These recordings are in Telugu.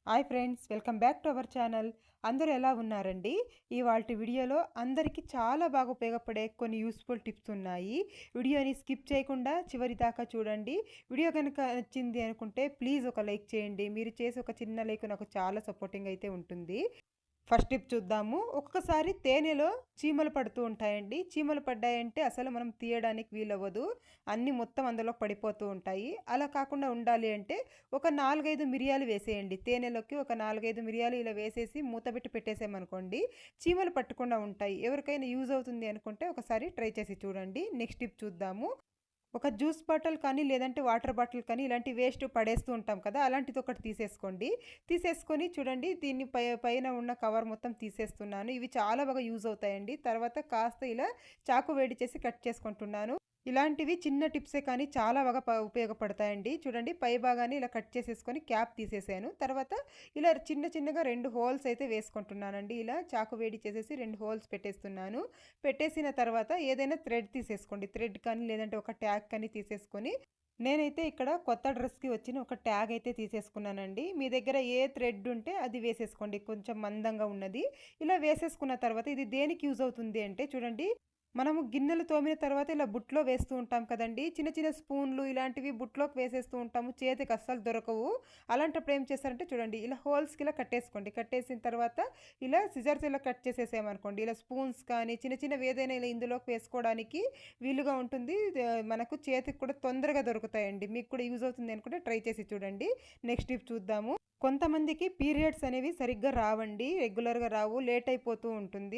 Hi friends, welcome back to our channel. అందరూ ఎలా ఉన్నారండి? ఇవాల్టి వీడియోలో అందరికీ చాలా బాగా ఉపయోగపడే కొన్ని యూస్ఫుల్ టిప్స్ ఉన్నాయి. వీడియోని స్కిప్ చేయకుండా చివరి దాకా చూడండి. వీడియో కనుక నచ్చింది అనుకుంటే ప్లీజ్ ఒక లైక్ చేయండి. మీరు చేసే ఒక చిన్న లైక్ నాకు చాలా సపోర్టింగ్ అయితే ఉంటుంది. ఫస్ట్ టిప్ చూద్దాము. ఒక్కొక్కసారి తేనెలో చీమలు పడుతూ ఉంటాయండి. చీమలు పడ్డాయంటే అసలు మనం తీయడానికి వీలవ్వదు. అన్నీ మొత్తం అందులో పడిపోతూ ఉంటాయి. అలా కాకుండా ఉండాలి అంటే ఒక 4, 5 మిరియాలు వేసేయండి. తేనెలోకి ఒక 4, 5 మిరియాలు ఇలా వేసేసి మూతబెట్టి పెట్టేసామనుకోండి, చీమలు పట్టకుండా ఉంటాయి. ఎవరికైనా యూజ్ అవుతుంది అనుకుంటే ఒకసారి ట్రై చేసి చూడండి. నెక్స్ట్ టిప్ చూద్దాము. ఒక జ్యూస్ బాటిల్ కానీ లేదంటే వాటర్ బాటిల్ కానీ ఇలాంటి వేస్ట్ పడేస్తూ ఉంటాం కదా, అలాంటిది ఒకటి తీసేసుకోండి. తీసేసుకొని చూడండి, దీన్ని పైన ఉన్న కవర్ మొత్తం తీసేస్తున్నాను. ఇవి చాలా బాగా యూజ్ అవుతాయండి. తర్వాత కాస్త ఇలా చాకు వేడి చేసి కట్ చేసుకుంటున్నాను. ఇలాంటివి చిన్న టిప్సే కానీ చాలా బాగా ఉపయోగపడతాయండి. చూడండి, పై భాగాన్ని ఇలా కట్ చేసేసుకొని క్యాప్ తీసేసాను. తర్వాత ఇలా చిన్నగా 2 హోల్స్ అయితే వేసుకుంటున్నానండి. ఇలా చాకు వేడి చేసేసి 2 హోల్స్ పెట్టేస్తున్నాను. పెట్టేసిన తర్వాత ఏదైనా థ్రెడ్ తీసేసుకోండి. థ్రెడ్ కానీ లేదంటే ఒక ట్యాగ్ కానీ తీసేసుకొని, నేనైతే ఇక్కడ కొత్త డ్రెస్కి వచ్చిన ఒక ట్యాగ్ అయితే తీసేసుకున్నానండి. మీ దగ్గర ఏ థ్రెడ్ ఉంటే అది వేసేసుకోండి, కొంచెం మందంగా ఉన్నది. ఇలా వేసేసుకున్న తర్వాత ఇది దేనికి యూజ్ అవుతుంది అంటే చూడండి, మనము గిన్నెలు తోమిన తర్వాత ఇలా బుట్టలో వేస్తూ ఉంటాం కదండీ. చిన్న స్పూన్లు ఇలాంటివి బుట్టలోకి వేసేస్తూ ఉంటాము. చేతికి అస్సలు దొరకవు. అలాంటప్పుడు ఏం చేస్తారంటే చూడండి, ఇలా హోల్స్‌కి ఇలా కట్టేసుకోండి. కట్టేసిన తర్వాత ఇలా సిజర్స్ ఇలా కట్ చేసేసామనుకోండి, ఇలా స్పూన్స్ కానీ చిన్నవి ఏదైనా ఇలా ఇందులోకి వేసుకోవడానికి వీలుగా ఉంటుంది. మనకు చేతికి కూడా తొందరగా దొరుకుతాయండి. మీకు కూడా యూజ్ అవుతుంది అనుకుంటే ట్రై చేసి చూడండి. నెక్స్ట్ టిప్ చూద్దాము. కొంతమందికి పీరియడ్స్ అనేవి సరిగ్గా రావండి. రెగ్యులర్‌గా రావు. లేట్ అయిపోతూ ఉంటుంది.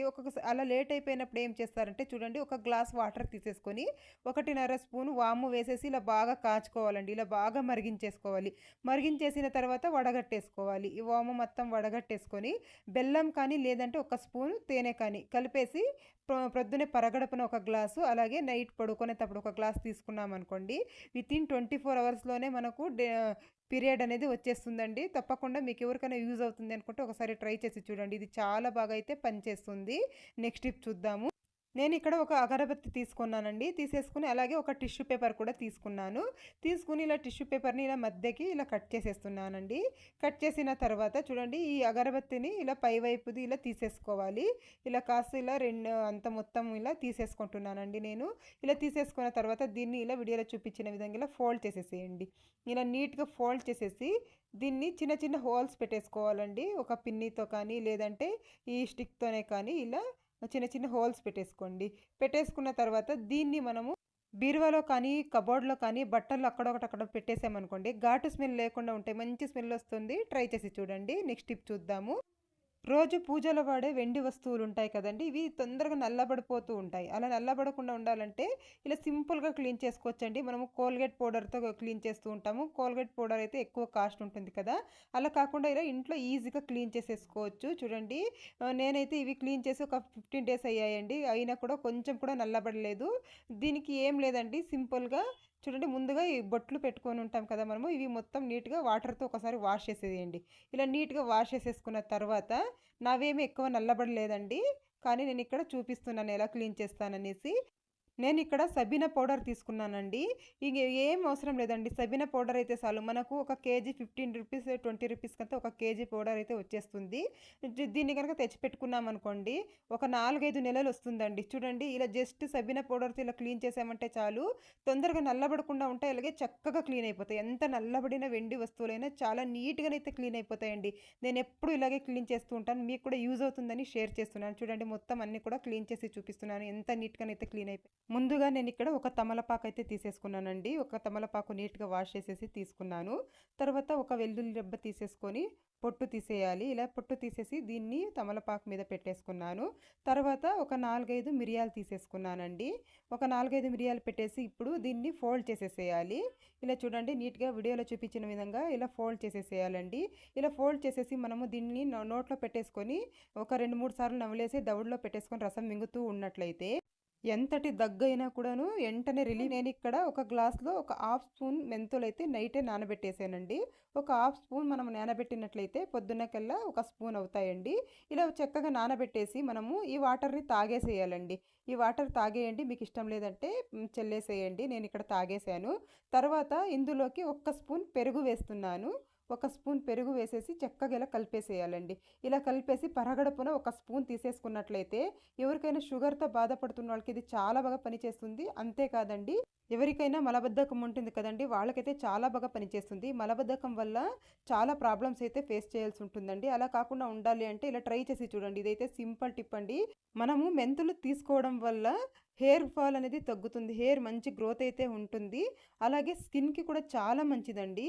అలా లేట్ అయిపోయినప్పుడు ఏం చేస్తారంటే చూడండి, ఒక గ్లాస్ వాటర్ తీసేసుకొని 1.5 స్పూన్ వాము వేసేసి ఇలా బాగా కాచుకోవాలండి. ఇలా బాగా మరిగించేసుకోవాలి. మరిగించేసిన తర్వాత వడగట్టేసుకోవాలి. ఈ వాము మొత్తం వడగట్టేసుకొని బెల్లం కానీ లేదంటే ఒక స్పూన్ తేనె కానీ కలిపేసి ప్రొద్దునే పరగడుపున ఒక గ్లాసు, అలాగే నైట్ పడుకునేటప్పుడు ఒక గ్లాస్ తీసుకున్నామనుకోండి, వితిన్ 24 అవర్స్‌లోనే మనకు పీరియడ్ అనేది వచ్చేస్తుందండి. తప్పకుండా మీకు ఎవరికైనా యూజ్ అవుతుంది అనుకుంటే ఒకసారి ట్రై చేసి చూడండి. ఇది చాలా బాగా అయితే పనిచేస్తుంది. నెక్స్ట్ టిప్ చూద్దాము. నేను ఇక్కడ ఒక అగరబత్తి తీసుకున్నానండి. తీసేసుకుని అలాగే ఒక టిష్యూ పేపర్ కూడా తీసుకున్నాను. తీసుకుని ఇలా టిష్యూ పేపర్ని ఇలా మధ్యకి ఇలా కట్ చేసేస్తున్నానండి. కట్ చేసిన తర్వాత చూడండి, ఈ అగరబత్తిని ఇలా పైవైపుది ఇలా తీసేసుకోవాలి. ఇలా కాస్త ఇలా అంత మొత్తం ఇలా తీసేసుకుంటున్నానండి నేను. ఇలా తీసేసుకున్న తర్వాత దీన్ని ఇలా వీడియోలో చూపించిన విధంగా ఇలా ఫోల్డ్ చేసేసేయండి. ఇలా నీట్‌గా ఫోల్డ్ చేసేసి దీన్ని చిన్న హోల్స్ పెట్టేసుకోవాలండి. ఒక పిన్నితో కానీ లేదంటే ఈ స్టిక్‌తోనే కానీ ఇలా చిన్న హోల్స్ పెట్టేసుకోండి. పెట్టేసుకున్న తర్వాత దీన్ని మనము బీరువాలో కానీ, కబోర్డ్‌లో కానీ బట్టలు అక్కడ పెట్టేసామనుకోండి, ఘాటు స్మెల్ లేకుండా ఉంటాయి. మంచి స్మెల్ వస్తుంది. ట్రై చేసి చూడండి. నెక్స్ట్ టిప్ చూద్దాము. రోజు పూజలో వాడే వెండి వస్తువులు ఉంటాయి కదండీ, ఇవి తొందరగా నల్లబడిపోతూ ఉంటాయి. అలా నల్లబడకుండా ఉండాలంటే ఇలా సింపుల్‌గా క్లీన్ చేసుకోవచ్చండి. మనము కోల్గేట్ పౌడర్‌తో క్లీన్ చేస్తూ ఉంటాము. కోల్గేట్ పౌడర్ అయితే ఎక్కువ కాస్ట్ ఉంటుంది కదా, అలా కాకుండా ఇలా ఇంట్లో ఈజీగా క్లీన్ చేసేసుకోవచ్చు. చూడండి, నేనైతే ఇవి క్లీన్ చేసి ఒక 15 డేస్ అయ్యాయండి. అయినా కూడా కొంచెం కూడా నల్లబడలేదు. దీనికి ఏం లేదండి, సింపుల్‌గా చూడండి, ముందుగా ఈ బొట్లు పెట్టుకొని ఉంటాం కదా మనము, ఇవి మొత్తం నీట్‌గా వాటర్‌తో ఒకసారి వాష్ చేసేయండి. ఇలా నీట్‌గా వాష్ చేసేసుకున్న తర్వాత నావేమి ఎక్కువ నల్లబడలేదండి. కానీ నేను ఇక్కడ చూపిస్తున్నాను ఎలా క్లీన్ చేస్తాననేసి. నేను ఇక్కడ సబీనా పౌడర్ తీసుకున్నానండి. ఇక ఏం అవసరం లేదండి, సబీనా పౌడర్ అయితే చాలు. మనకు ఒక కేజీ 15 రూపీస్ 20 రూపీస్ కంతా ఒక కేజీ పౌడర్ అయితే వచ్చేస్తుంది. దీన్ని కనుక తెచ్చిపెట్టుకున్నాం అనుకోండి, ఒక 4, 5 నెలలు వస్తుందండి. చూడండి, ఇలా జస్ట్ సబీనా పౌడర్తో ఇలా క్లీన్ చేసామంటే చాలు, తొందరగా నల్లబడకుండా ఉంటాయి. అలాగే చక్కగా క్లీన్ అయిపోతాయి. ఎంత నల్లబడిన వెండి వస్తువులైనా చాలా నీట్‌గానైతే క్లీన్ అయిపోతాయండి. నేను ఎప్పుడు ఇలాగే క్లీన్ చేస్తూ ఉంటాను. మీకు కూడా యూజ్ అవుతుందని షేర్ చేస్తున్నాను. చూడండి, మొత్తం అన్నీ కూడా క్లీన్ చేసి చూపిస్తున్నాను. ఎంత నీట్‌గానైతే క్లీన్ అయిపోయి. ముందుగా నేను ఇక్కడ ఒక తమలపాకు అయితే తీసేసుకున్నానండి. ఒక తమలపాకు నీట్‌గా వాష్ చేసేసి తీసుకున్నాను. తర్వాత ఒక వెల్లుల్లి రెబ్బ తీసేసుకొని పొట్టు తీసేయాలి. ఇలా పొట్టు తీసేసి దీన్ని తమలపాకు మీద పెట్టేసుకున్నాను. తర్వాత ఒక 4, 5 మిరియాలు తీసేసుకున్నానండి. ఒక 4, 5 మిరియాలు పెట్టేసి ఇప్పుడు దీన్ని ఫోల్డ్ చేసేసేయాలి. ఇలా చూడండి, నీట్‌గా వీడియోలో చూపించిన విధంగా ఇలా ఫోల్డ్ చేసేసేయాలండి. ఇలా ఫోల్డ్ చేసేసి మనము దీన్ని నోట్లో పెట్టేసుకొని ఒక 2, 3 సార్లు నమిలేసి దవడలో పెట్టేసుకొని రసం మింగుతూ ఉన్నట్లయితే ఎంతటి దగ్గైనా కూడాను వెంటనే రిలీఫ్. నేను ఇక్కడ ఒక గ్లాస్‌లో ఒక హాఫ్ స్పూన్ మెంతులైతే నైటే నానబెట్టేసానండి. ఒక హాఫ్ స్పూన్ మనం నానబెట్టినట్లయితే పొద్దున్నకల్లా ఒక స్పూన్ అవుతాయండి. ఇలా చక్కగా నానబెట్టేసి మనము ఈ వాటర్‌ని తాగేసేయాలండి. ఈ వాటర్ తాగేయండి. మీకు ఇష్టం లేదంటే చెల్లేసేయండి. నేను ఇక్కడ తాగేసాను. తర్వాత ఇందులోకి ఒక్క స్పూన్ పెరుగు వేస్తున్నాను. ఒక స్పూన్ పెరుగు వేసేసి చక్కగా ఇలా కలిపేసేయాలండి. ఇలా కలిపేసి పరగడుపున ఒక స్పూన్ తీసేసుకున్నట్లయితే ఎవరికైనా షుగర్‌తో బాధపడుతున్న వాళ్ళకి ఇది చాలా బాగా పనిచేస్తుంది. అంతేకాదండి, ఎవరికైనా మలబద్ధకం ఉంటుంది కదండీ! వాళ్ళకైతే చాలా బాగా పనిచేస్తుంది. మలబద్ధకం వల్ల చాలా ప్రాబ్లమ్స్ అయితే ఫేస్ చేయాల్సి ఉంటుందండి. అలా కాకుండా ఉండాలి అంటే ఇలా ట్రై చేసి చూడండి. ఇదైతే సింపుల్ టిప్ అండి. మనము మెంతులు తీసుకోవడం వల్ల హెయిర్ ఫాల్ అనేది తగ్గుతుంది. హెయిర్ మంచి గ్రోత్ అయితే ఉంటుంది. అలాగే స్కిన్‌కి కూడా చాలా మంచిదండి.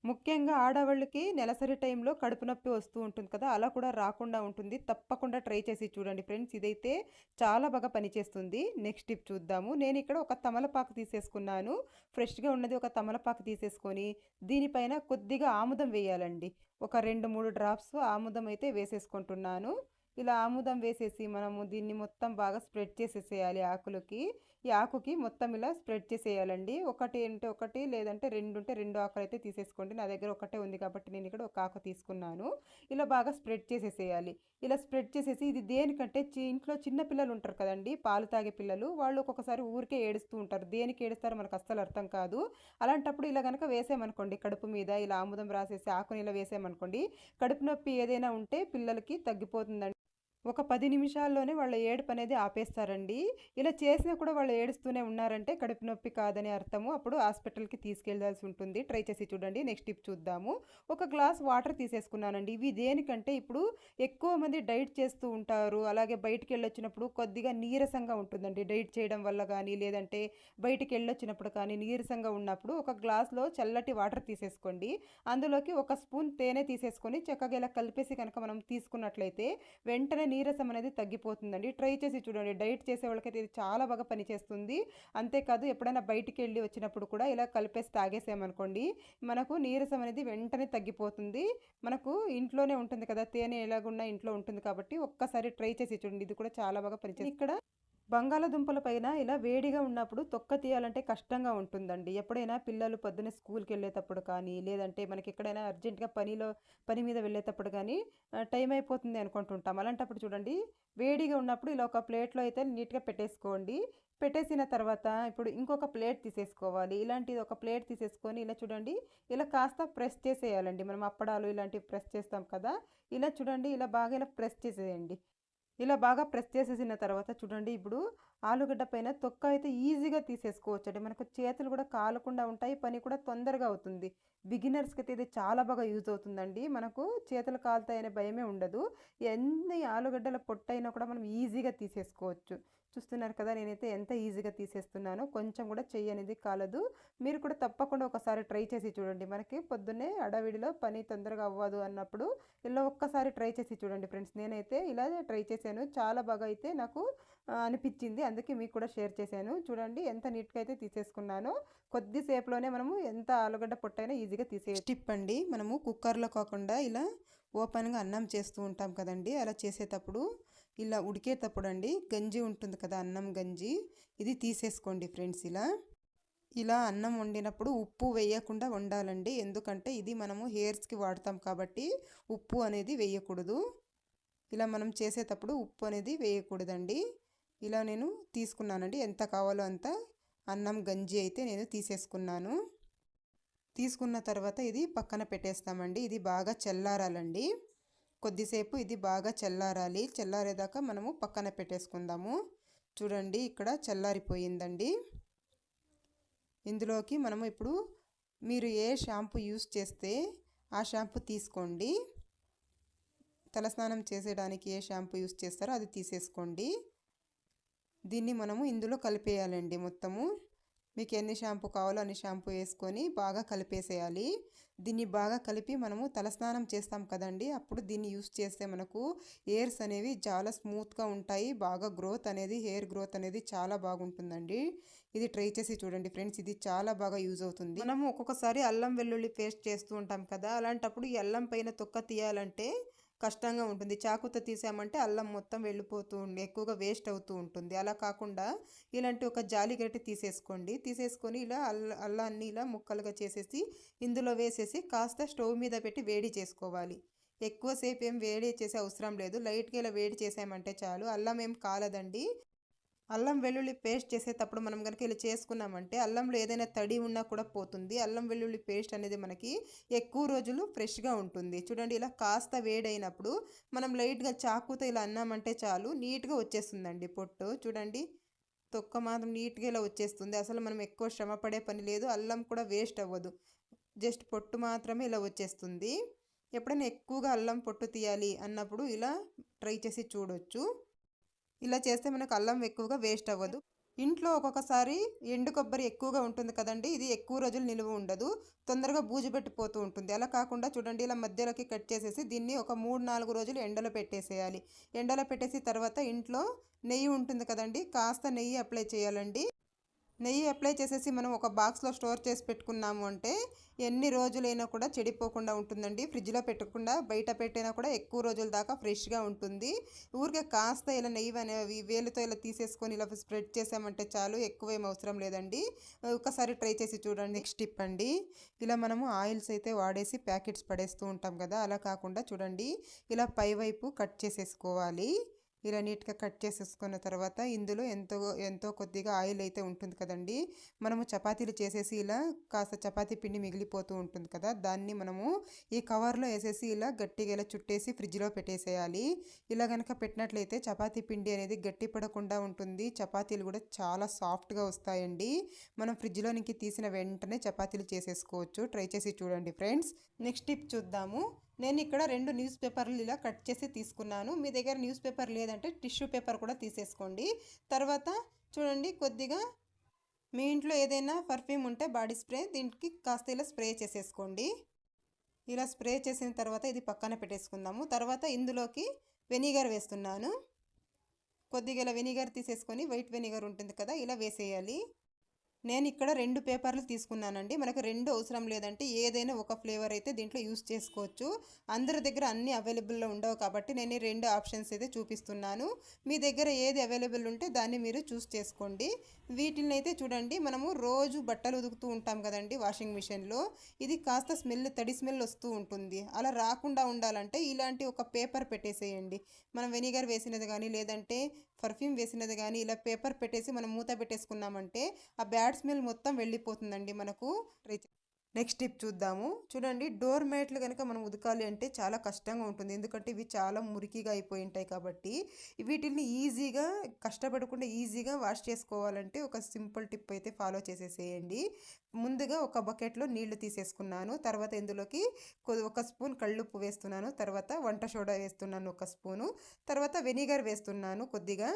ముఖ్యంగా ఆడవాళ్ళకి నెలసరి టైంలో కడుపు నొప్పి వస్తూ ఉంటుంది కదా! అలా కూడా రాకుండా ఉంటుంది. తప్పకుండా ట్రై చేసి చూడండి ఫ్రెండ్స్. ఇదైతే చాలా బాగా పనిచేస్తుంది. నెక్స్ట్ టిప్ చూద్దాము. నేనిక్కడ ఒక తమలపాకు తీసేసుకున్నాను. ఫ్రెష్‌గా ఉన్నది ఒక తమలపాకు తీసేసుకొని దీనిపైన కొద్దిగా ఆముదం వేయాలండి. ఒక 2, 3 డ్రాప్స్ ఆముదం అయితే వేసేసుకుంటున్నాను. ఇలా ఆముదం వేసేసి మనము దీన్ని మొత్తం బాగా స్ప్రెడ్ చేసేసేయాలి ఆకులకి. ఈ ఆకుకి మొత్తం ఇలా స్ప్రెడ్ చేసేయాలండి. ఒకటి అంటే ఒకటి, లేదంటే 2 ఉంటే 2 ఆకులైతే తీసేసుకోండి. నా దగ్గర ఒకటే ఉంది కాబట్టి నేను ఇక్కడ ఒక ఆకు తీసుకున్నాను. ఇలా బాగా స్ప్రెడ్ చేసేసేయాలి. ఇలా స్ప్రెడ్ చేసేసి ఇది దేనికంటే ఇంట్లో చిన్న పిల్లలు ఉంటారు కదండీ! పాలు తాగే పిల్లలు. వాళ్ళు ఒక్కొక్కసారి ఊరికే ఏడుస్తూ ఉంటారు. దేనికి ఏడుస్తారో మనకు అస్సలు అర్థం కాదు. అలాంటప్పుడు ఇలా గనక వేసామనుకోండి కడుపు మీద ఇలా ఆముదం రాసేసి ఆకుని ఇలా వేసామనుకోండి, కడుపు నొప్పి ఏదైనా ఉంటే పిల్లలకి తగ్గిపోతుందండి. ఒక 10 నిమిషాల్లోనే వాళ్ళ ఏడుపనేది ఆపేస్తారండి. ఇలా చేసినా కూడా వాళ్ళు ఏడుస్తూనే ఉన్నారంటే కడుపు నొప్పి కాదని అర్థము. అప్పుడు హాస్పిటల్‌కి తీసుకెళ్ళాల్సి ఉంటుంది. ట్రై చేసి చూడండి. నెక్స్ట్ టిప్ చూద్దాము. ఒక గ్లాస్ వాటర్ తీసేసుకున్నానండి. ఇవి దేనికంటే ఇప్పుడు ఎక్కువ మంది డైట్ చేస్తూ ఉంటారు. అలాగే బయటికెళ్ళొచ్చినప్పుడు కొద్దిగా నీరసంగా ఉంటుందండి. డైట్ చేయడం వల్ల గానీ, లేదంటే బయటికెళ్ళొచ్చినప్పుడు కానీ నీరసంగా ఉన్నప్పుడు ఒక గ్లాస్‌లో చల్లటి వాటర్ తీసేసుకోండి. అందులోకి ఒక స్పూన్ తేనె తీసేసుకొని చక్కగా ఇలా కలిపేసి కనుక మనం తీసుకున్నట్లయితే వెంటనే నీరసం అనేది తగ్గిపోతుందండి. ట్రై చేసి చూడండి. డైట్ చేసే వాళ్ళకైతే ఇది చాలా బాగా పనిచేస్తుంది. అంతేకాదు ఎప్పుడైనా బయటికెళ్ళి వచ్చినప్పుడు కూడా ఇలా కలిపేసి తాగేసామనుకోండి, మనకు నీరసం అనేది వెంటనే తగ్గిపోతుంది. మనకు ఇంట్లోనే ఉంటుంది కదా! తేనె ఎలాగున్నా ఇంట్లో ఉంటుంది కాబట్టి ఒక్కసారి ట్రై చేసి చూడండి. ఇది కూడా చాలా బాగా పనిచేస్తుంది. ఇక్కడ బంగాళాదుంపల పైన ఇలా వేడిగా ఉన్నప్పుడు తొక్క తీయాలంటే కష్టంగా ఉంటుందండి. ఎప్పుడైనా పిల్లలు పొద్దున్నే స్కూల్‌కెళ్ళేటప్పుడు కానీ, లేదంటే మనకెక్కడైనా అర్జెంట్‌గా పని మీద వెళ్ళేటప్పుడు గానీ టైం అయిపోతుంది అనుకుంటుంటాం. అలాంటప్పుడు చూడండి, వేడిగా ఉన్నప్పుడు ఇలా ఒక ప్లేట్‌లో అయితే నీట్‌గా పెట్టేసుకోండి. పెట్టేసిన తర్వాత ఇప్పుడు ఇంకొక ప్లేట్ తీసేసుకోవాలి. ఇలాంటిది ఒక ప్లేట్ తీసేసుకొని ఇలా చూడండి, ఇలా కాస్త ప్రెస్ చేసేయాలండి. మనం అప్పడాలు ఇలాంటివి ప్రెస్ చేస్తాం కదా! ఇలా చూడండి, ఇలా బాగా ఇలా ప్రెస్ చేసేయండి. ఇలా బాగా ప్రెస్ చేసేసిన తర్వాత చూడండి, ఇప్పుడు ఆలుగడ్డ పైన తొక్క అయితే ఈజీగా తీసేసుకోవచ్చండి. మనకు చేతులు కూడా కాలకుండా ఉంటాయి. పని కూడా తొందరగా అవుతుంది. బిగినర్స్‌కి అయితే ఇది చాలా బాగా యూజ్ అవుతుందండి. మనకు చేతులు కాలుతాయనే భయమే ఉండదు. ఎన్ని ఆలుగడ్డల పొట్టైనా కూడా మనం ఈజీగా తీసేసుకోవచ్చు. చూస్తున్నారు కదా! నేనైతే ఎంత ఈజీగా తీసేస్తున్నానో. కొంచెం కూడా చెయ్యి అనేది కాలదు. మీరు కూడా తప్పకుండా ఒకసారి ట్రై చేసి చూడండి. మనకి పొద్దున్నే హడావిడిలో పని తొందరగా అవ్వదు అన్నప్పుడు ఇలా ఒక్కసారి ట్రై చేసి చూడండి ఫ్రెండ్స్. నేనైతే ఇలా ట్రై చేశాను. చాలా బాగా అయితే నాకు అనిపిచ్చింది. అందుకే మీకు కూడా షేర్ చేశాను. చూడండి ఎంత నీట్‌గా అయితే తీసేసుకున్నానో. కొద్దిసేపులోనే మనము ఎంత ఆలుగడ్డ పొట్టైనా ఈజీగా తీసేయొచ్చు. టిప్ అండి. మనము కుక్కర్‌లో కాకుండా ఇలా ఓపెన్‌గా అన్నం చేస్తూ ఉంటాం కదండీ! అలా చేసేటప్పుడు ఇలా ఉడికేటప్పుడండి గంజి ఉంటుంది కదా! అన్నం గంజి. ఇది తీసేసుకోండి ఫ్రెండ్స్ ఇలా. ఇలా అన్నం వండినప్పుడు ఉప్పు వేయకుండా వండాలండి. ఎందుకంటే ఇది మనము హెయిర్స్‌కి వాడతాం కాబట్టి ఉప్పు అనేది వేయకూడదు. ఇలా మనం చేసేటప్పుడు ఉప్పు అనేది వేయకూడదండి. ఇలా నేను తీసుకున్నానండి. ఎంత కావాలో అంత అన్నం గంజి అయితే నేను తీసేసుకున్నాను. తీసుకున్న తర్వాత ఇది పక్కన పెట్టేస్తామండి. ఇది బాగా చల్లారాలండి. కొద్దిసేపు ఇది బాగా చల్లారాలి. చల్లారేదాకా మనము పక్కన పెట్టేసుకుందాము. చూడండి ఇక్కడ చల్లారిపోయిందండి. ఇందులోకి మనము ఇప్పుడు మీరు ఏ షాంపూ యూస్ చేస్తే ఆ షాంపూ తీసుకోండి. తలస్నానం చేసేయడానికి ఏ షాంపూ యూస్ చేస్తారో అది తీసేసుకోండి. దీన్ని మనము ఇందులో కలిపేయాలండి మొత్తము. మీకు ఎన్ని షాంపూ కావాలో అన్ని షాంపూ వేసుకొని బాగా కలిపేసేయాలి. దీన్ని బాగా కలిపి మనము తలస్నానం చేస్తాం కదండి, అప్పుడు దీన్ని యూస్ చేస్తే మనకు హెయిర్స్ అనేవి చాలా స్మూత్గా ఉంటాయి. బాగా హెయిర్ గ్రోత్ అనేది చాలా బాగుంటుందండి. ఇది ట్రై చేసి చూడండి ఫ్రెండ్స్. ఇది చాలా బాగా యూజ్ అవుతుంది. మనము ఒక్కొక్కసారి అల్లం వెల్లుల్లి పేస్ట్ చేస్తూ ఉంటాం కదా, అలాంటప్పుడు ఈ అల్లం పైన తొక్క తీయాలంటే కష్టంగా ఉంటుంది. చాకుతో తీసామంటే అల్లం మొత్తం వెళ్ళిపోతూ ఎక్కువగా వేస్ట్ అవుతూ ఉంటుంది. అలా కాకుండా ఇలాంటి ఒక జాలిగట్టి తీసేసుకోండి. తీసేసుకొని ఇలా అల్లాన్ని ఇలా ముక్కలుగా చేసేసి ఇందులో వేసేసి కాస్త స్టవ్ మీద పెట్టి వేడి చేసుకోవాలి. ఎక్కువసేపు ఏం వేడి చేసే అవసరం లేదు. లైట్గా ఇలా వేడి చేసామంటే చాలు. అల్లం ఏం కాలదండి. అల్లం వెల్లుల్లి పేస్ట్ చేసేటప్పుడు మనం కనుక ఇలా చేసుకున్నామంటే అల్లంలో ఏదైనా తడి ఉన్నా కూడా పోతుంది. అల్లం వెల్లుల్లి పేస్ట్ అనేది మనకి ఎక్కువ రోజులు ఫ్రెష్గా ఉంటుంది. చూడండి ఇలా కాస్త వేడైనప్పుడు మనం లైట్గా చాకుతో ఇలా అన్నామంటే చాలు నీట్గా వచ్చేస్తుందండి పొట్టు. చూడండి తొక్క మాత్రం నీట్గా ఇలా వచ్చేస్తుంది. అసలు మనం ఎక్కువ శ్రమ పడే పని లేదు. అల్లం కూడా వేస్ట్ అవ్వదు. జస్ట్ పొట్టు మాత్రమే ఇలా వచ్చేస్తుంది. ఎప్పుడైనా ఎక్కువగా అల్లం పొట్టు తీయాలి అన్నప్పుడు ఇలా ట్రై చేసి చూడొచ్చు. ఇలా చేస్తే మనకు అల్లం ఎక్కువగా వేస్ట్ అవ్వదు. ఇంట్లో ఒక్కొక్కసారి ఎండు కొబ్బరి ఎక్కువగా ఉంటుంది కదండి, ఇది ఎక్కువ రోజులు నిలువ ఉండదు, తొందరగా బూజు పెట్టిపోతూ ఉంటుంది. అలా కాకుండా చూడండి ఇలా మధ్యలోకి కట్ చేసేసి దీన్ని ఒక 3-4 రోజులు ఎండలో పెట్టేసేయాలి. ఎండలో పెట్టేసి తర్వాత ఇంట్లో నెయ్యి ఉంటుంది కదండి, కాస్త నెయ్యి అప్లై చేయాలండి. నెయ్యి అప్లై చేసేసి మనం ఒక బాక్స్లో స్టోర్ చేసి పెట్టుకున్నాము అంటే ఎన్ని రోజులైనా కూడా చెడిపోకుండా ఉంటుందండి. ఫ్రిడ్జ్లో పెట్టకుండా బయట పెట్టినా కూడా ఎక్కువ రోజుల దాకా ఫ్రెష్గా ఉంటుంది. ఊరికే కాస్త ఇలా నెయ్యి అనేవి వేలుతో ఇలా తీసేసుకొని ఇలా స్ప్రెడ్ చేసామంటే చాలు, ఎక్కువ ఏం అవసరం లేదండి. ఒకసారి ట్రై చేసి చూడండి. నెక్స్ట్ టిప్ అండి, ఇలా మనము ఆయిల్స్ అయితే వాడేసి ప్యాకెట్స్ పడేస్తూ ఉంటాం కదా, అలా కాకుండా చూడండి ఇలా పైవైపు కట్ చేసేసుకోవాలి. ఇలా నీట్గా కట్ చేసేసుకున్న తర్వాత ఇందులో ఎంతో కొద్దిగా ఆయిల్ అయితే ఉంటుంది కదండి, మనము చపాతీలు చేసేసి ఇలా కాస్త చపాతీ పిండి మిగిలిపోతూ ఉంటుంది కదా, దాన్ని మనము ఈ కవర్లో వేసేసి ఇలా గట్టిగా ఇలా చుట్టేసి ఫ్రిడ్జ్లో పెట్టేసేయాలి. ఇలా కనుక పెట్టినట్లయితే చపాతీ పిండి అనేది గట్టి పడకుండా ఉంటుంది. చపాతీలు కూడా చాలా సాఫ్ట్గా వస్తాయండి. మనం ఫ్రిడ్జ్లోనికి తీసిన వెంటనే చపాతీలు చేసేసుకోవచ్చు. ట్రై చేసి చూడండి ఫ్రెండ్స్. నెక్స్ట్ టిప్ చూద్దాము. నేను ఇక్కడ 2 న్యూస్ పేపర్లు ఇలా కట్ చేసి తీసుకున్నాను. మీ దగ్గర న్యూస్ పేపర్ లేదంటే టిష్యూ పేపర్ కూడా తీసేసుకోండి. తర్వాత చూడండి కొద్దిగా మీ ఇంట్లో ఏదైనా పర్ఫ్యూమ్ ఉంటే బాడీ స్ప్రే, దీనికి కాస్త ఇలా స్ప్రే చేసేసుకోండి. ఇలా స్ప్రే చేసిన తర్వాత ఇది పక్కన పెట్టేసుకుందాము. తర్వాత ఇందులోకి వెనిగర్ వేస్తున్నాను. కొద్దిగా ఇలా వెనిగర్ తీసేసుకొని, వైట్ వెనిగర్ ఉంటుంది కదా, ఇలా వేసేయాలి. నేను ఇక్కడ 2 పేపర్లు తీసుకున్నానండి. మనకు 2 అవసరం లేదంటే ఏదైనా ఒక ఫ్లేవర్ అయితే దీంట్లో యూస్ చేసుకోవచ్చు. అందరి దగ్గర అన్ని అవైలబుల్లో ఉండవు కాబట్టి నేను 2 ఆప్షన్స్ అయితే చూపిస్తున్నాను. మీ దగ్గర ఏది అవైలబుల్ ఉంటే దాన్ని మీరు చూస్ చేసుకోండి. వీటిని అయితే చూడండి మనము రోజు బట్టలు ఉతుకుతూ ఉంటాం కదండి వాషింగ్ మిషన్లో, ఇది కాస్త తడి స్మెల్ వస్తూ ఉంటుంది. అలా రాకుండా ఉండాలంటే ఇలాంటి ఒక పేపర్ పెట్టేసేయండి. మనం వెనిగర్ వేసినది కానీ లేదంటే పర్ఫ్యూమ్ వేసినది కానీ ఇలా పేపర్ పెట్టేసి మనం మూత పెట్టేసుకున్నామంటే ఆ బ్యాడ్ స్మెల్ మొత్తం వెళ్ళిపోతుందండి మనకు. నెక్స్ట్ టిప్ చూద్దాము. చూడండి డోర్ మ్యాట్లు కనుక మనం ఉతకాలి అంటే చాలా కష్టంగా ఉంటుంది, ఎందుకంటే ఇవి చాలా మురికిగా అయిపోయి ఉంటాయి కాబట్టి. వీటిని ఈజీగా కష్టపడకుండా ఈజీగా వాష్ చేసుకోవాలంటే ఒక సింపుల్ టిప్ అయితే ఫాలో చేసేసేయండి. ముందుగా ఒక బకెట్లో నీళ్లు తీసేసుకున్నాను. తర్వాత ఇందులోకి ఒక స్పూన్ కళ్ళుప్పు వేస్తున్నాను. తర్వాత వంట సోడా వేస్తున్నాను 1 స్పూను. తర్వాత వెనిగర్ వేస్తున్నాను కొద్దిగా.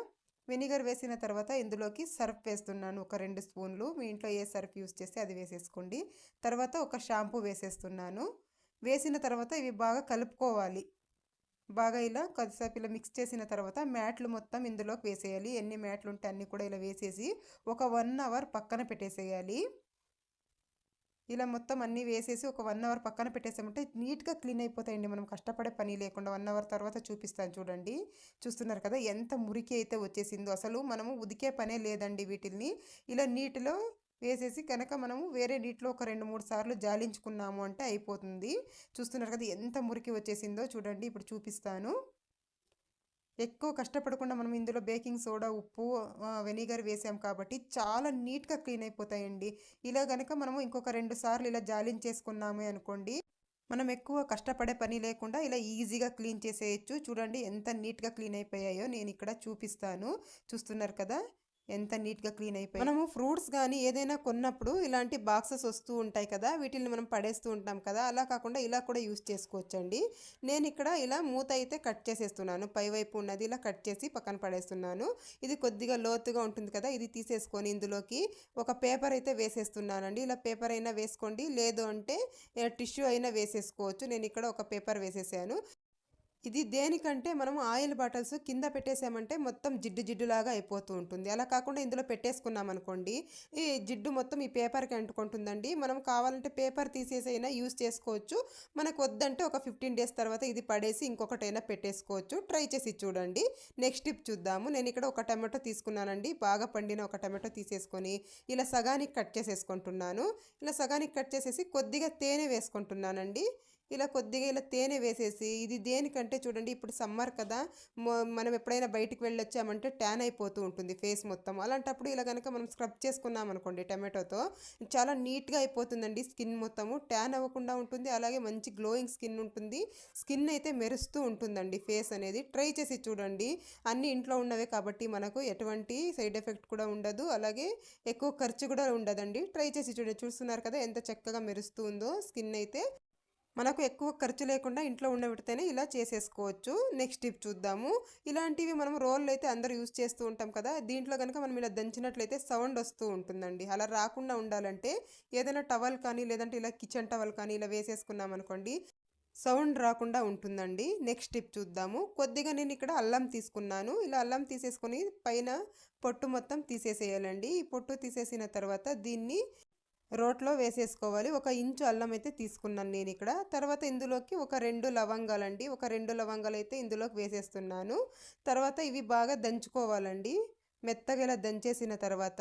వెనిగర్ వేసిన తర్వాత ఇందులోకి సర్ఫ్ వేస్తున్నాను ఒక 2 స్పూన్లు. మీ ఇంట్లో ఏ సర్ఫ్ యూస్ చేస్తే అది వేసేసుకోండి. తర్వాత ఒక షాంపూ వేసేస్తున్నాను. వేసిన తర్వాత ఇవి బాగా కలుపుకోవాలి. బాగా ఇలా కొద్దిసేపు ఇలా మిక్స్ చేసిన తర్వాత మ్యాట్లు మొత్తం ఇందులోకి వేసేయాలి. ఎన్ని మ్యాట్లు ఉంటే అన్నీ కూడా ఇలా వేసేసి ఒక 1 అవర్ పక్కన పెట్టేసేయాలి. ఇలా మొత్తం అన్నీ వేసేసి ఒక 1 అవర్ పక్కన పెట్టేసామంటే నీట్గా క్లీన్ అయిపోతాయండి. మనం కష్టపడే పని లేకుండా. 1 అవర్ తర్వాత చూపిస్తాను చూడండి. చూస్తున్నారు కదా ఎంత మురికి అయితే వచ్చేసిందో. అసలు మనము ఉదికే పనే లేదండి వీటిల్ని. ఇలా నీటిలో వేసేసి కనుక మనము వేరే నీటిలో ఒక 2-3 సార్లు జాలించుకున్నాము అంటే అయిపోతుంది. చూస్తున్నారు కదా ఎంత మురికి వచ్చేసిందో. చూడండి ఇప్పుడు చూపిస్తాను. ఎక్కువ కష్టపడకుండా మనం ఇందులో బేకింగ్ సోడా, ఉప్పు, వెనిగర్ వేసాం కాబట్టి చాలా నీట్గా క్లీన్ అయిపోతాయండి. ఇలా కనుక మనము ఇంకొక 2 సార్లు ఇలా జాలించేసుకున్నాము అనుకోండి, మనం ఎక్కువ కష్టపడే పని లేకుండా ఇలా ఈజీగా క్లీన్ చేసేయచ్చు. చూడండి ఎంత నీట్గా క్లీన్ అయిపోయాయో నేను ఇక్కడ చూపిస్తాను. చూస్తున్నారు కదా ఎంత నీట్గా క్లీన్ అయిపోయి. మనము ఫ్రూట్స్ కానీ ఏదైనా కొన్నప్పుడు ఇలాంటి బాక్సెస్ వస్తూ ఉంటాయి కదా, వీటిని మనం పడేస్తూ ఉంటాం కదా, అలా కాకుండా ఇలా కూడా యూస్ చేసుకోవచ్చండి. నేను ఇక్కడ ఇలా మూత అయితే కట్ చేసేస్తున్నాను. పైవైపు ఉన్నది ఇలా కట్ చేసి పక్కన పడేస్తున్నాను. ఇది కొద్దిగా లోతుగా ఉంటుంది కదా, ఇది తీసేసుకొని ఇందులోకి ఒక పేపర్ అయితే వేసేస్తున్నానండి. ఇలా పేపర్ అయినా వేసుకోండి, లేదు అంటే టిష్యూ అయినా వేసేసుకోవచ్చు. నేను ఇక్కడ ఒక పేపర్ వేసేసాను. ఇది దేనికంటే మనము ఆయిల్ బాటిల్స్ కింద పెట్టేసామంటే మొత్తం జిడ్డు జిడ్డులాగా అయిపోతూ ఉంటుంది. అలా కాకుండా ఇందులో పెట్టేసుకున్నాం అనుకోండి, ఈ జిడ్డు మొత్తం ఈ పేపర్కి అంటుకుంటుందండి. మనం కావాలంటే పేపర్ తీసేసైనా యూస్ చేసుకోవచ్చు. మనకు వద్దంటే ఒక 15 డేస్ తర్వాత ఇది పడేసి ఇంకొకటైనా పెట్టేసుకోవచ్చు. ట్రై చేసి చూడండి. నెక్స్ట్ టిప్ చూద్దాము. నేను ఇక్కడ ఒక టమాటో తీసుకున్నానండి. బాగా పండిన ఒక టమాటో తీసేసుకొని ఇలా సగానికి కట్ చేసేసుకుంటున్నాను. ఇలా సగానికి కట్ చేసేసి కొద్దిగా తేనె వేసుకుంటున్నానండి. ఇలా కొద్దిగా ఇలా తేనె వేసేసి, ఇది దేనికంటే చూడండి ఇప్పుడు సమ్మర్ కదా, మనం ఎప్పుడైనా బయటికి వెళ్ళొచ్చామంటే ట్యాన్ అయిపోతూ ఉంటుంది ఫేస్ మొత్తం. అలాంటప్పుడు ఇలా గనక మనం స్క్రబ్ చేసుకున్నామనుకోండి టమాటోతో, చాలా నీట్‌గా అయిపోతుందండి స్కిన్ మొత్తము. ట్యాన్ అవ్వకుండా ఉంటుంది. అలాగే మంచి గ్లోయింగ్ స్కిన్ ఉంటుంది. స్కిన్ అయితే మెరుస్తూ ఉంటుందండి ఫేస్ అనేది. ట్రై చేసి చూడండి. అన్నీ ఇంట్లో ఉన్నవే కాబట్టి మనకు ఎటువంటి సైడ్ ఎఫెక్ట్ కూడా ఉండదు. అలాగే ఎక్కువ ఖర్చు కూడా ఉండదండి. ట్రై చేసి చూడండి. చూస్తున్నారు కదా ఎంత చక్కగా మెరుస్తూ ఉందో స్కిన్ అయితే. మనకు ఎక్కువ ఖర్చు లేకుండా ఇంట్లో ఉండబెడితేనే ఇలా చేసేసుకోవచ్చు. నెక్స్ట్ టిప్ చూద్దాము. ఇలాంటివి మనం రోళ్ళు అయితే అందరూ యూజ్ చేస్తూ ఉంటాం కదా! దీంట్లో గనుక మనం ఇలా దంచినట్లయితే సౌండ్ వస్తూ ఉంటుందండి. అలా రాకుండా ఉండాలంటే ఏదైనా టవల్ కానీ, లేదంటే ఇలా కిచెన్ టవల్ కానీ ఇలా వేసేసుకున్నామనుకోండి, సౌండ్ రాకుండా ఉంటుందండి. నెక్స్ట్ టిప్ చూద్దాము. కొద్దిగా నేను ఇక్కడ అల్లం తీసుకున్నాను. ఇలా అల్లం తీసేసుకొని పైన పొట్టు మొత్తం తీసేసేయాలండి. ఈ పొట్టు తీసేసిన తర్వాత దీన్ని రోట్లో వేసేసుకోవాలి. ఒక ఇంచు అల్లం అయితే తీసుకున్నాను నేనిక్కడ. తర్వాత ఇందులోకి ఒక 2 లవంగాలండి. ఒక 2 లవంగాలైతే ఇందులోకి వేసేస్తున్నాను. తర్వాత ఇవి బాగా దంచుకోవాలండి. మెత్తగా ఇలా దంచేసిన తర్వాత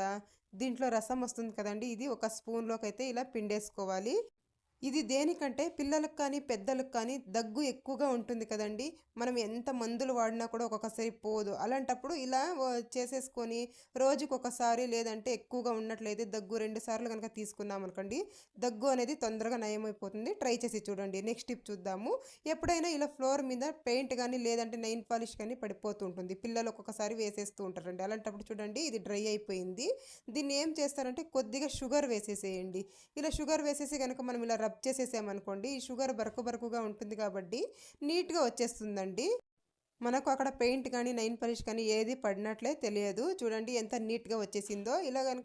దీంట్లో రసం వస్తుంది కదండీ! ఇది ఒక స్పూన్‌లోకైతే ఇలా పిండేసుకోవాలి. ఇది దేనికంటే పిల్లలకు కానీ, పెద్దలకు కానీ దగ్గు ఎక్కువగా ఉంటుంది కదండీ! మనం ఎంత మందులు వాడినా కూడా ఒక్కొక్కసారి పోదు. అలాంటప్పుడు ఇలా చేసేసుకొని రోజుకొకసారి లేదంటే ఎక్కువగా ఉన్నట్లయితే దగ్గు 2 సార్లు గనక తీసుకున్నామనుకోండి, దగ్గు అనేది తొందరగా నయమైపోతుంది. ట్రై చేసి చూడండి. నెక్స్ట్ టిప్ చూద్దాము. ఎప్పుడైనా ఇలా ఫ్లోర్ మీద పెయింట్ గానీ, లేదంటే నెయిల్ పాలిష్ కానీ పడిపోతూ ఉంటుంది. పిల్లలు ఒక్కొక్కసారి వేసేస్తూ ఉంటారండి. అలాంటప్పుడు చూడండి ఇది డ్రై అయిపోయింది. దీన్ని ఏం చేస్తారంటే కొద్దిగా షుగర్ వేసేసేయండి. ఇలా షుగర్ వేసేసి గనక మనం ఇలా రబ్ చేసేసామనుకోండి, ఈ షుగర్ బరక బరకగా ఉంటుంది కాబట్టి నీట్‌గా వచ్చేస్తుందండి. మనకు అక్కడ పెయింట్ కానీ, నెయిల్ పాలిష్ కానీ ఏది పడినట్లే తెలియదు. చూడండి ఎంత నీట్‌గా వచ్చేసిందో. ఇలా గనుక